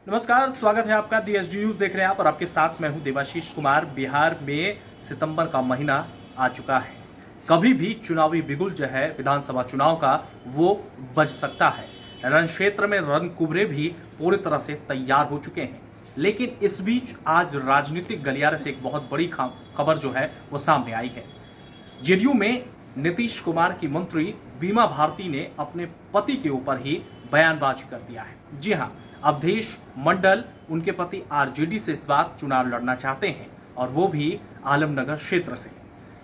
नमस्कार, स्वागत है आपका DSD न्यूज देख रहे हैं आप और आपके साथ मैं हूं देवाशीष कुमार। बिहार में सितंबर का महीना आ चुका है। कभी भी चुनावी बिगुल जो है विधानसभा चुनाव का वो बज सकता है। रण क्षेत्र में रणकुबरे भी पूरी तरह से तैयार हो चुके हैं, लेकिन इस बीच आज राजनीतिक गलियारे से एक बहुत बड़ी खबर जो है वो सामने आई है। जेडीयू में नीतीश कुमार की मंत्री बीमा भारती ने अपने पति के ऊपर ही बयानबाजी कर दिया है। जी हाँ, अवधेश मंडल उनके पति आरजेडी से इस बार चुनाव लड़ना चाहते हैं और वो भी आलमनगर क्षेत्र से।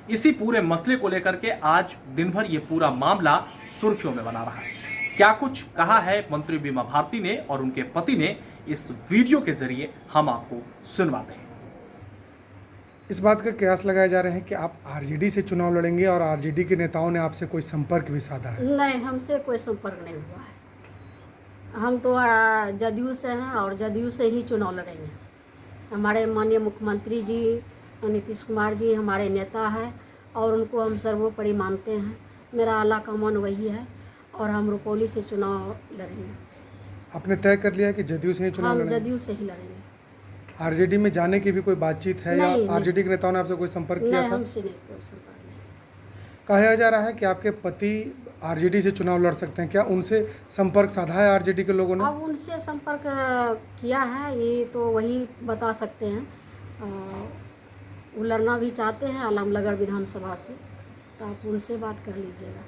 इसी पूरे मसले को लेकर के आज दिन भर ये पूरा मामला सुर्खियों में बना रहा है। क्या कुछ कहा है मंत्री बीमा भारती ने और उनके पति ने, इस वीडियो के जरिए हम आपको सुनवाते हैं। इस बात का कयास लगाए जा रहे हैं कि आप आरजेडी से चुनाव लड़ेंगे और आरजेडी के नेताओं ने आपसे कोई संपर्क भी साधा है। नहीं, हमसे कोई संपर्क नहीं हुआ है। हम तो जदयू से हैं और जदयू से ही चुनाव लड़ेंगे। हमारे माननीय मुख्यमंत्री जी नीतीश कुमार जी हमारे नेता हैं और उनको हम सर्वोपरि मानते हैं। मेरा आला कमान वही है और हम रुपौली से चुनाव लड़ेंगे। आपने तय कर लिया है कि जदयू से ही चुनाव हम लड़ेंगे? जदयू से ही लड़ेंगे। आरजेडी में जाने की भी कोई बातचीत है या आरजेडी के नेताओं ने आपसे कोई संपर्क किया नहीं, था? हमसे नहीं, कोई संपर्क नहीं। कहा जा रहा है कि आपके पति आरजेडी से चुनाव लड़ सकते हैं। क्या उनसे संपर्क साधा है आरजेडी के लोगों ने? अब उनसे संपर्क किया है, ये तो वही बता सकते हैं। वो लड़ना भी चाहते हैं आलमनगर विधानसभा से, तो आप उनसे बात कर लीजिएगा।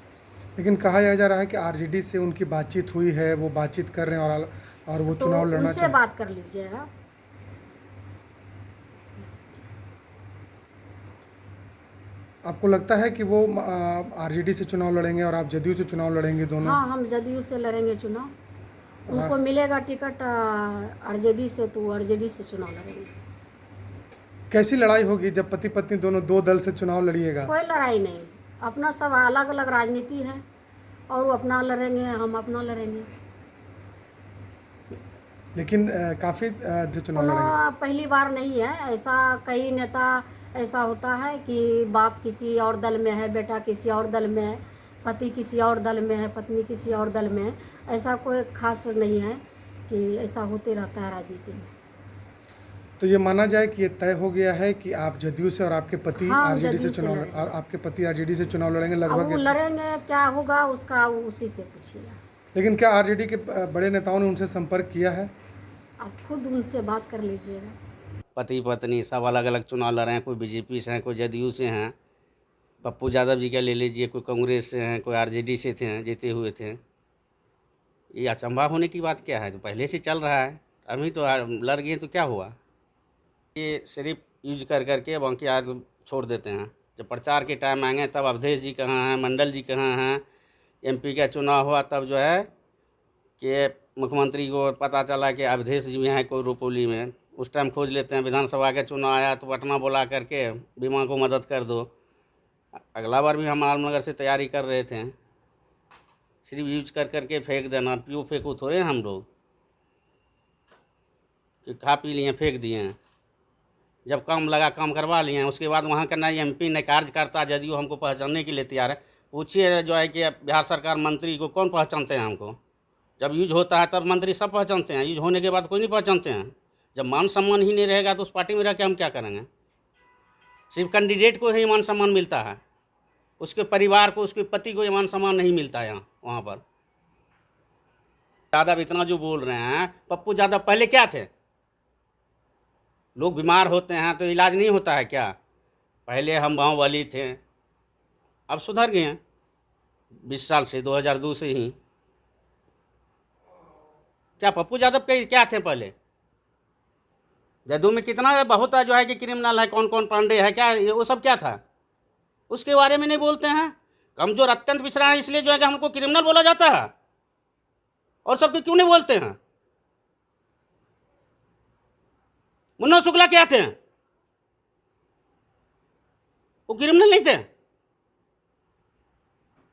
लेकिन कहा यह जा रहा है कि आरजेडी से उनकी बातचीत हुई है, वो बातचीत कर रहे हैं और वो तो चुनाव लड़ना उनसे चाहते हैं। बात कर लीजिएगा। आपको लगता है कि वो आरजेडी से चुनाव लड़ेंगे और आप जदयू से चुनाव लड़ेंगे दोनों? हाँ, हम जदयू से लड़ेंगे चुनाव। उनको मिलेगा टिकट आरजेडी से, तो आरजेडी से चुनाव लड़ेंगे। कैसी लड़ाई होगी जब पति पत्नी दोनों दो दल से चुनाव लड़िएगा? कोई लड़ाई नहीं, अपना सब अलग अलग राजनीति है और वो अपना लड़ेंगे, हम अपना लड़ेंगे। लेकिन काफ़ी जो चुनाव लड़ेंगे पहली बार नहीं है ऐसा। कई नेता ऐसा होता है कि बाप किसी और दल में है, बेटा किसी और दल में है, पति किसी और दल में है, पत्नी किसी और दल में है। ऐसा कोई खास नहीं है कि ऐसा होते रहता है राजनीति में। तो ये माना जाए कि ये तय हो गया है कि आप जदयू से और आपके पति हाँ, आरजेडी से जदयू से चुनाव लड़ेंगे। और आपके पति आरजेडी से चुनाव लड़ेंगे अब लगभग। वो लड़ेंगे, क्या होगा उसका उसी से पूछिएगा। लेकिन क्या आरजेडी के बड़े नेताओं ने उनसे संपर्क किया है? आप खुद उनसे बात कर लीजिएगा। पति पत्नी सब अलग अलग चुनाव लड़ रहे हैं। कोई बीजेपी से हैं, कोई जदयू से हैं। पप्पू यादव जी का ले लीजिए, कोई कांग्रेस से हैं, कोई आरजेडी से थे, जीते हुए थे। ये अचंभा होने की बात क्या है? तो पहले से चल रहा है, अभी तो लड़ गए तो क्या हुआ? ये सिर्फ यूज कर करके बाकी आज छोड़ देते हैं। जब प्रचार के टाइम आएंगे तब अवधेश जी कहाँ हैं, मंडल जी कहाँ हैं। MP का चुनाव हुआ तब जो है कि मुख्यमंत्री को पता चला कि अवधेश जी हैं कोई रुपौली में, उस टाइम खोज लेते हैं। विधानसभा के चुनाव आया तो पटना बुला करके बीमा को मदद कर दो। अगला बार भी हम आलमनगर से तैयारी कर रहे थे। सिर्फ यूज कर करके फेंक देना, पियो फेंकू थोड़े हम लोग कि खा पी लिए फेंक दिए हैं। जब काम लगा काम करवा लिए हैं, उसके बाद वहाँ का ना MP न कार्यकर्ता जदयू हमको पहचानने के लिए तैयार है। पूछिए जो है कि बिहार सरकार मंत्री को कौन पहचानते हैं हमको? जब यूज होता है तब मंत्री सब पहचानते हैं, यूज होने के बाद कोई नहीं पहचानते हैं। जब मान सम्मान ही नहीं रहेगा तो उस पार्टी में रह के हम क्या करेंगे? सिर्फ कैंडिडेट को ही मान सम्मान मिलता है, उसके परिवार को, उसके पति को ये मान सम्मान नहीं मिलता है यहाँ वहाँ पर। यादव इतना जो बोल रहे हैं, पप्पू यादव पहले क्या थे? लोग बीमार होते हैं तो इलाज नहीं होता है क्या? पहले हम गाँव वाली थे, अब सुधर गए हैं 20 साल से, 2002 से ही। क्या पप्पू यादव के क्या थे पहले? जदयू में कितना बहुत जो है कि क्रिमिनल है, कौन कौन पांडे है, क्या वो सब क्या था? उसके बारे में नहीं बोलते हैं। कमजोर अत्यंत पिछड़ा है, इसलिए जो है कि हमको क्रिमिनल बोला जाता है। और सबके क्यों नहीं बोलते हैं? मुन्ना शुक्ला क्या थे? वो क्रिमिनल नहीं थे।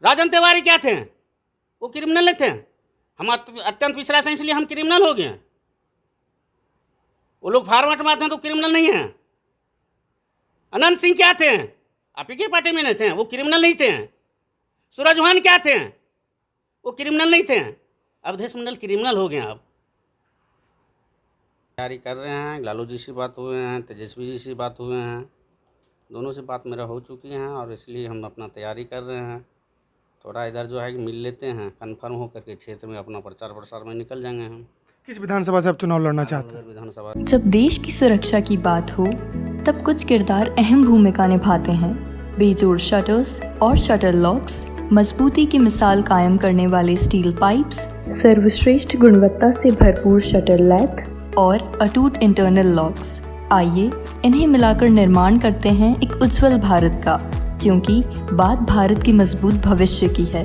राजन तिवारी क्या थे? वो क्रिमिनल नहीं थे। हम अत्यंत पिछड़ा से इसलिए हम क्रिमिनल हो गए। वो लोग फार्मेट में आते हैं तो क्रिमिनल नहीं है। अनंत सिंह क्या थे? आप ही की पार्टी में नहीं थे, वो क्रिमिनल नहीं थे। सूरज चौहान क्या थे? वो क्रिमिनल नहीं थे। अवधेश मंडल क्रिमिनल हो गए। आप तैयारी कर रहे हैं। लालू जी से बात हुए हैं, तेजस्वी जी से बात हुए हैं, दोनों से बात मेरा हो चुकी है और इसलिए हम अपना तैयारी कर रहे हैं। थोड़ा इधर जो है कि मिल लेते हैं, कंफर्म हो करके क्षेत्र में अपना प्रचार प्रसार में निकल जाएंगे हम। किस विधानसभा से आप चुनाव लड़ना चाहते हैं? विधानसभा। जब देश की सुरक्षा की बात हो तब कुछ किरदार अहम भूमिका निभाते हैं। बेजोड़ शटर्स और शटर लॉक्स, मजबूती की मिसाल कायम करने वाले स्टील पाइप्स, सर्वश्रेष्ठ गुणवत्ता से भरपूर शटर लैथ और अटूट इंटरनल लॉक्स। आइए इन्हें मिलाकर निर्माण करते हैं एक उज्जवल भारत का, क्योंकि बात भारत के मजबूत भविष्य की है।